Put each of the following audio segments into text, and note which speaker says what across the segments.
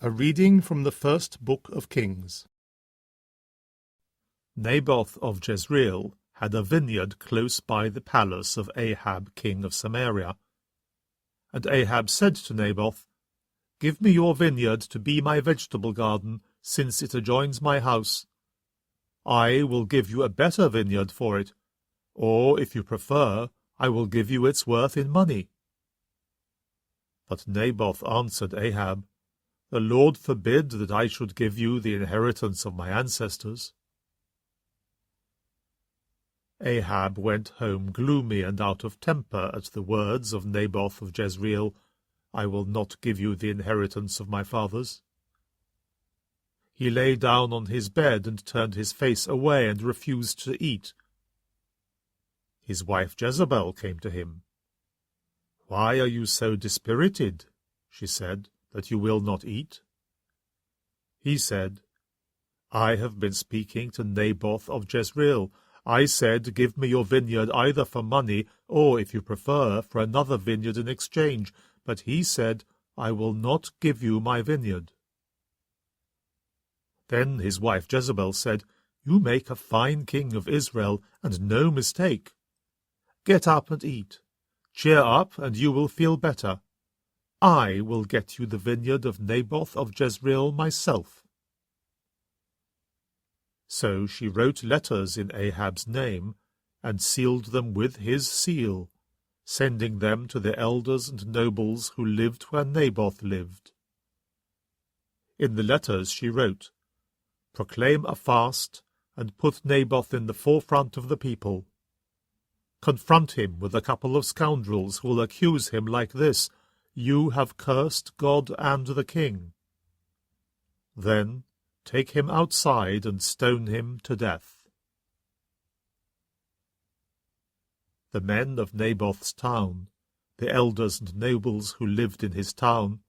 Speaker 1: A reading from the first book of Kings. Naboth of Jezreel had a vineyard close by the palace of Ahab king of Samaria. And Ahab said to Naboth, "Give me your vineyard to be my vegetable garden, since it adjoins my house. I will give you a better vineyard for it, or, if you prefer, I will give you its worth in money." But Naboth answered Ahab, "The Lord forbid that I should give you the inheritance of my ancestors." Ahab went home gloomy and out of temper at the words of Naboth of Jezreel, "I will not give you the inheritance of my fathers." He lay down on his bed and turned his face away and refused to eat. His wife Jezebel came to him. "Why are you so dispirited," she said, "that you will not eat?" He said, "I have been speaking to Naboth of Jezreel. I said, 'Give me your vineyard either for money, or, if you prefer, for another vineyard in exchange.' But he said, 'I will not give you my vineyard.'" Then his wife Jezebel said, "You make a fine king of Israel, and no mistake. Get up and eat. Cheer up, and you will feel better. I will get you the vineyard of Naboth of Jezreel myself." So she wrote letters in Ahab's name, and sealed them with his seal, sending them to the elders and nobles who lived where Naboth lived. In the letters she wrote, "Proclaim a fast, and put Naboth in the forefront of the people. Confront him with a couple of scoundrels who will accuse him like this: 'You have cursed God and the king.' Then take him outside and stone him to death." The men of Naboth's town, the elders and nobles who lived in his town,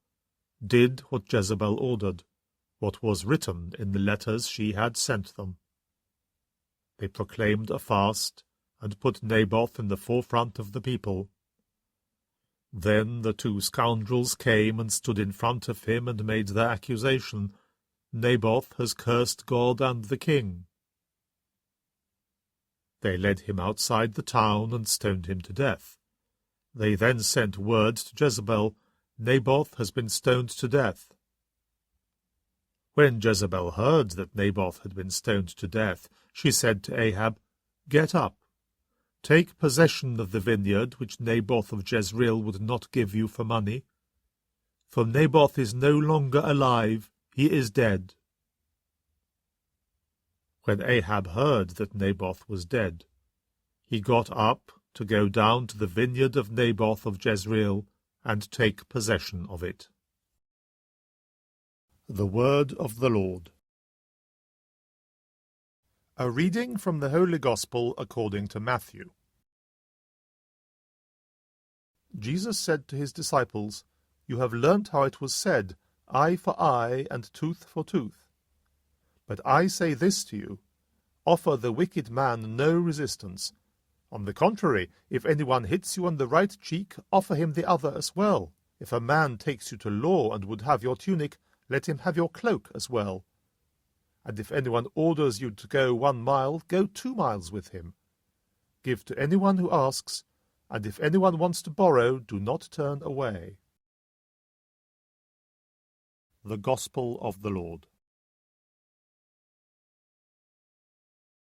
Speaker 1: did what Jezebel ordered, what was written in the letters she had sent them. They proclaimed a fast, and put Naboth in the forefront of the people. Then the two scoundrels came and stood in front of him and made their accusation: "Naboth has cursed God and the king." They led him outside the town and stoned him to death. They then sent word to Jezebel, "Naboth has been stoned to death." When Jezebel heard that Naboth had been stoned to death, she said to Ahab, "Get up. Take possession of the vineyard which Naboth of Jezreel would not give you for money. For Naboth is no longer alive, he is dead." When Ahab heard that Naboth was dead, he got up to go down to the vineyard of Naboth of Jezreel and take possession of it. The word of the Lord. A reading from the Holy Gospel according to Matthew. Jesus said to his disciples, "You have learnt how it was said, 'Eye for eye and tooth for tooth.' But I say this to you, offer the wicked man no resistance. On the contrary, if anyone hits you on the right cheek, offer him the other as well. If a man takes you to law and would have your tunic, let him have your cloak as well. And if anyone orders you to go 1 mile, go 2 miles with him. Give to anyone who asks, and if anyone wants to borrow, do not turn away." The Gospel of the Lord.